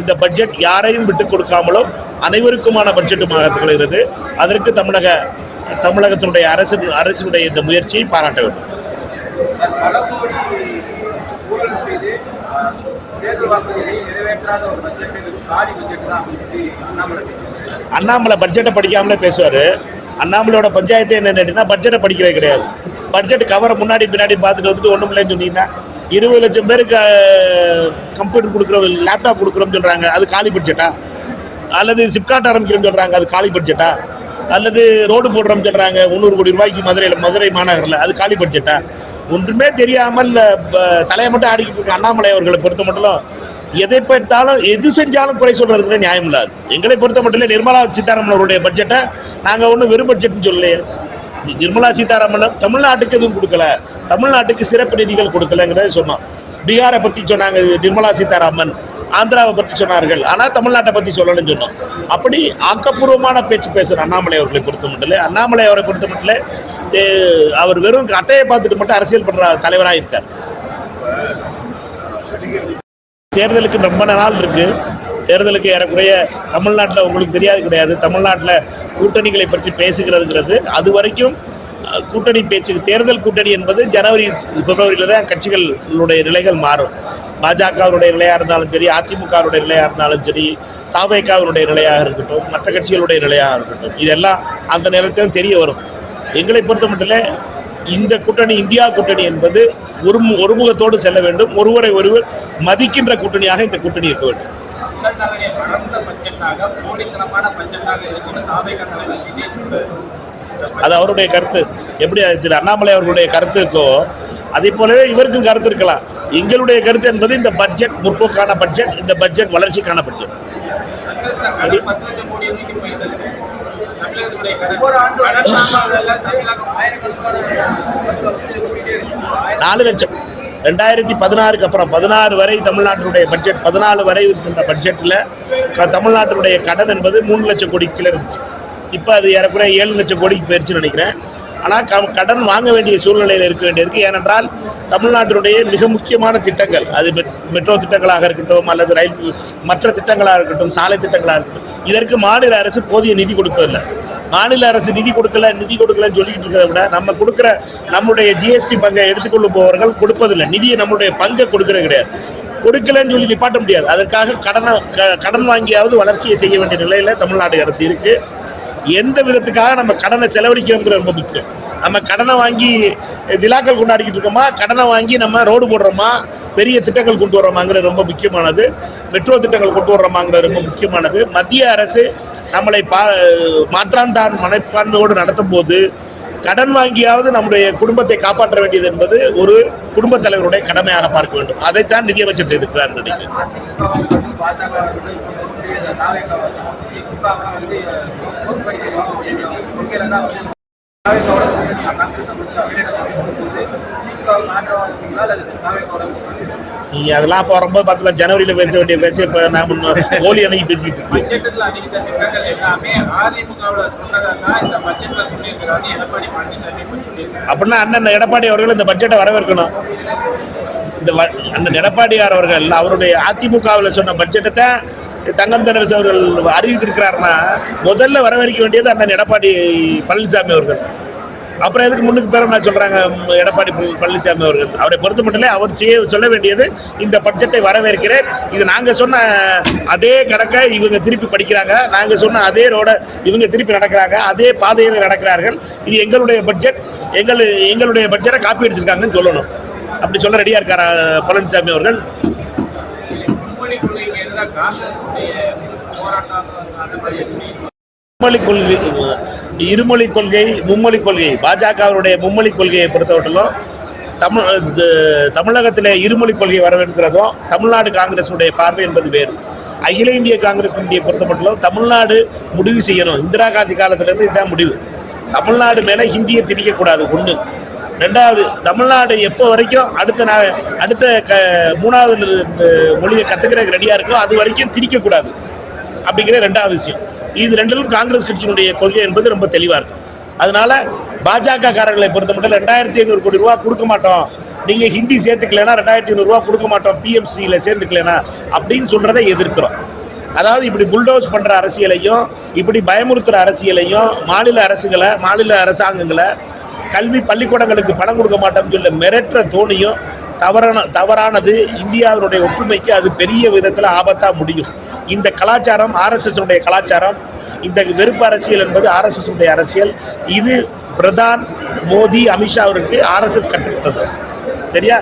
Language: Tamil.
இந்த பட்ஜெட் யாரையும் விட்டுக் கொடுக்காமலும் அனைவருக்குமான பட்ஜெட்டுமாக திகழ்கிறது. அதற்கு தமிழகத்தினுடைய அரசினுடைய இந்த முயற்சியை பாராட்ட வேண்டும். அண்ணாமலை பட்ஜெட்டை படிக்காமலே பேசுவாரு. அண்ணாமலையோட பஞ்சாயத்து என்னன்னா பட்ஜெட்டை படிக்கிறதே கிடையாது. பட்ஜெட் கவரை முன்னாடி பின்னாடி பார்த்துட்டு வந்துட்டு ஒன்றும் இல்லைன்னு சொன்னீங்கன்னா 20 லட்சம் பேருக்கு கம்ப்யூட்டர் கொடுக்குறோம், லேப்டாப் கொடுக்குறோம்னு சொல்றாங்க, அது காலி பட்ஜெட்டா? அல்லது சிப்காட் ஆரம்பிக்கிறோம்னு சொல்றாங்க, அது காலி பட்ஜெட்டா? அல்லது ரோடு போடுறோம்னு சொல்றாங்க 300 கோடி ரூபாய்க்கு மதுரை மாநகரில், அது காலி பட்ஜெட்டா? ஒன்றுமே தெரியாமல் தலையை மட்டும் ஆடிக்கிட்டு இருக்க அண்ணாமலை அவர்களை பொறுத்த மட்டும் எதை பார்த்தாலும் எது செஞ்சாலும் குறை சொல்றதுக்கு நியாயம் இல்லாது. எங்களை பொறுத்த மட்டும் நிர்மலா சீதாராமன் அவருடைய பட்ஜெட்டை நாங்கள் ஒன்றும் வெறும் பட்ஜெட்னு சொல்லலையே. நிர்மலா சீதாராமன் தமிழ்நாட்டுக்கு எதுவும் கொடுக்கல, தமிழ்நாட்டுக்கு சிறப்பு நிதிகள் கொடுக்கலங்கிறத சொன்னோம். பீகாரை பற்றி சொன்னாங்க நிர்மலா சீதாராமன், ஆந்திராவை பற்றி சொன்னார்கள், ஆனால் தமிழ்நாட்டை பற்றி சொல்லணும்னு சொன்னோம். அப்படி ஆக்கப்பூர்வமான பேச்சு பேசுகிற அண்ணாமலை அவர்களை பொறுத்த மட்டும் அண்ணாமலை அவரை பொறுத்த மட்டும் அவர் வெறும் அட்டையை பார்த்துட்டு மட்டும் அரசியல் பண்ற தலைவராக இருக்கார். தேர்தலுக்கு ரொம்ப நாள் இருக்கு. தேர்தலுக்கு ஏறக்குறைய தமிழ்நாட்டில் உங்களுக்கு தெரியாது கிடையாது. தமிழ்நாட்டில் கூட்டணிகளை பற்றி பேசுகிறதுங்கிறது அது வரைக்கும் கூட்டணி பேச்சுக்கு தேர்தல் கூட்டணி என்பது ஜனவரி பிப்ரவரியில் தான் கட்சிகளுடைய நிலைகள் மாறும். பாஜகவுடைய நிலையாக இருந்தாலும் சரி, அதிமுகவுடைய நிலையாக இருந்தாலும் சரி, தவேகாவுடைய நிலையாக இருக்கட்டும், மற்ற கட்சிகளுடைய நிலையாக இருக்கட்டும், இதெல்லாம் அந்த நேரத்திலும் தெரிய வரும். எங்களை பொறுத்த மட்டும் இந்த கூட்டணி இந்தியா கூட்டணி என்பது ஒருமுகத்தோடு செல்ல வேண்டும். ஒருவரை ஒருவர் மதிக்கின்ற கூட்டணியாக இந்த கூட்டணி இருக்க வேண்டும். அது அவருடைய கருத்து. எப்படி திரு அண்ணாமலை அவர்களுடைய கருத்து இருக்கோ அதே போலவே இவருக்கும் கருத்து இருக்கலாம். எங்களுடைய கருத்து என்பது இந்த பட்ஜெட் முற்போக்கான பட்ஜெட், இந்த பட்ஜெட் வளர்ச்சிக்கான பட்ஜெட். 4 லட்சம் 2016 அப்புறம் 16 வரை தமிழ்நாட்டினுடைய பட்ஜெட் 14 வரை இருக்கின்ற பட்ஜெட்டில் தமிழ்நாட்டினுடைய கடன் என்பது 3 லட்சம் கோடிக்கு கீழே இருந்துச்சு. இப்போ அது ஏறக்குறைய 7 லட்சம் கோடிக்கு போயிடுச்சுன்னு நினைக்கிறேன். ஆனால் கடன் வாங்க வேண்டிய சூழ்நிலையில் இருக்க வேண்டியிருக்கு. ஏனென்றால் தமிழ்நாட்டினுடைய மிக முக்கியமான திட்டங்கள், அது மெட்ரோ திட்டங்களாக இருக்கட்டும், அல்லது ரயில் மற்ற திட்டங்களாக இருக்கட்டும், சாலை திட்டங்களாக இருக்கட்டும், இதற்கு மாநில அரசு போதிய நிதி கொடுப்பதில்லை. மாநில அரசு நிதி கொடுக்கலன்னு சொல்லிக்கிட்டு இருக்கிறத விட நம்ம கொடுக்குற நம்முடைய ஜிஎஸ்டி பங்கை எடுத்துக்கொள்ளுபவர்கள் கொடுப்பதில்லை. நிதியை நம்முடைய பங்கை கொடுக்கறது கிடையாது. கொடுக்கலன்னு சொல்லி நிப்பாட்ட முடியாது. அதற்காக கடன் வாங்கியாவது வளர்ச்சியை செய்ய வேண்டிய நிலையில் தமிழ்நாடு அரசு இருக்கு. எந்த விதத்துக்காக நம்ம கடனை செலவழிக்கிறோங்கிறது ரொம்ப முக்கியம். நம்ம கடனை வாங்கி விழாக்கள் கொண்டாடிக்கிட்டு இருக்கோமா, கடனை வாங்கி நம்ம ரோடு போடுறோமா, பெரிய திட்டங்கள் கொண்டு வர்றோமாங்கிறது ரொம்ப முக்கியமானது, மெட்ரோ திட்டங்கள் கொண்டு வர்றோமாங்கிறது ரொம்ப முக்கியமானது. மத்திய அரசு நம்மளை மாற்றான் தான் மனப்பான்மையோடு நடத்தும் போது கடன் வாங்கியாவது நம்முடைய குடும்பத்தை காப்பாற்ற வேண்டியது என்பது ஒரு குடும்பத் தலைவருடைய கடமையாக பார்க்க வேண்டும். அதைத்தான் நிதியமைச்சர் செய்திருக்கிறார் நினைக்கிறேன். நீங்க அதெல்லாம் இப்போ ரொம்ப பார்த்துல ஜனவரியில பேச வேண்டிய பேச்சு இப்ப நான் ஹோலி அன்னைக்கு பேசிட்டு இருக்கேன். அப்படின்னா அண்ணன் எடப்பாடி அவர்கள் இந்த பட்ஜெட்டை வரவேற்கணும். இந்த அண்ணன் எடப்பாடியார் அவர்கள் அவருடைய அதிமுகவில் சொன்ன பட்ஜெட்டை தங்கம் தென்னரசு அவர்கள் அறிவித்திருக்கிறாருன்னா முதல்ல வரவேற்க வேண்டியது அண்ணன் எடப்பாடி பழனிசாமி அவர்கள். அப்புறம் எதுக்கு முன்னுக்கு பேர நான் சொல்றாங்க எடப்பாடி பழனிசாமி அவர்கள். அவரை பொறுத்த மட்டும் அவர் சொல்ல வேண்டியது இந்த பட்ஜெட்டை வரவேற்கிறேன், இது நாங்க சொன்ன அதே கணக்கை இவங்க திருப்பி படிக்கிறாங்க, நாங்க சொன்ன அதே ரோட இவங்க திருப்பி நடக்கிறாங்க, அதே பாதையில் நடக்கிறார்கள், இது எங்களுடைய பட்ஜெட், எங்களுடைய பட்ஜெட்டை காப்பி அடிச்சிருக்காங்கன்னு சொல்லணும். அப்படி சொல்ல ரெடியா இருக்காரா பழனிசாமி அவர்கள்? இருமொழி கொள்கை மும்மொழி கொள்கை, பாஜகவுடைய மும்மொழி கொள்கையை பொறுத்தவரையிலும் தமிழகத்திலே இருமொழி கொள்கை வரவேற்கிறதும் தமிழ்நாடு காங்கிரசுடைய பார்வை என்பது வேறு. அகில இந்திய காங்கிரஸ் கமிட்டியை பொறுத்தமட்டிலும் தமிழ்நாடு முடிவு செய்யணும். இந்திரா காந்தி காலத்திலிருந்து இதுதான் முடிவு. தமிழ்நாடு மேல ஹிந்தியை திணிக்கக்கூடாது. ஒன்று. ரெண்டாவது, தமிழ்நாடு எப்போ வரைக்கும் அடுத்த 3வது மொழியை கத்துக்கிறதுக்கு ரெடியா இருக்கோ அது வரைக்கும் திணிக்கக்கூடாது அப்படிங்கிற ரெண்டாவது விஷயம். இது ரெண்டிலும் காங்கிரஸ் கட்சியினுடைய கொள்கை என்பது ரொம்ப தெளிவா இருக்கு. அதனால பாஜக காரர்களை பொறுத்த மட்டும் 2500 கோடி ரூபாய் கொடுக்க மாட்டோம், நீங்கள் ஹிந்தி சேர்த்துக்கலனா 2500 ரூபா கொடுக்க மாட்டோம் பிஎம் ஸ்ரீல சேர்ந்துக்கலனா அப்படின்னு சொல்கிறத எதிர்க்கிறோம். அதாவது இப்படி புல்டோஸ் பண்ணுற அரசியலையும் இப்படி பயமுறுத்துகிற அரசியலையும் மாநில அரசாங்கங்களை கல்வி பள்ளிக்கூடங்களுக்கு பணம் கொடுக்க மாட்டோம்னு சொல்லி மிரட்டுற தோணியும் தவறானது. இந்தியாவினுடைய ஒற்றுமைக்கு அது பெரிய விதத்தில் ஆபத்தாக முடியும். இந்த கலாச்சாரம் ஆர்எஸ்எஸ் உடைய கலாச்சாரம். இந்த வெறுப்பு அரசியல் என்பது ஆர்எஸ்எஸ் உடைய அரசியல். இது பிரதான் மோடி அமித்ஷா அவருக்கு ஆர்எஸ்எஸ் கற்றுத்தது. சரியா?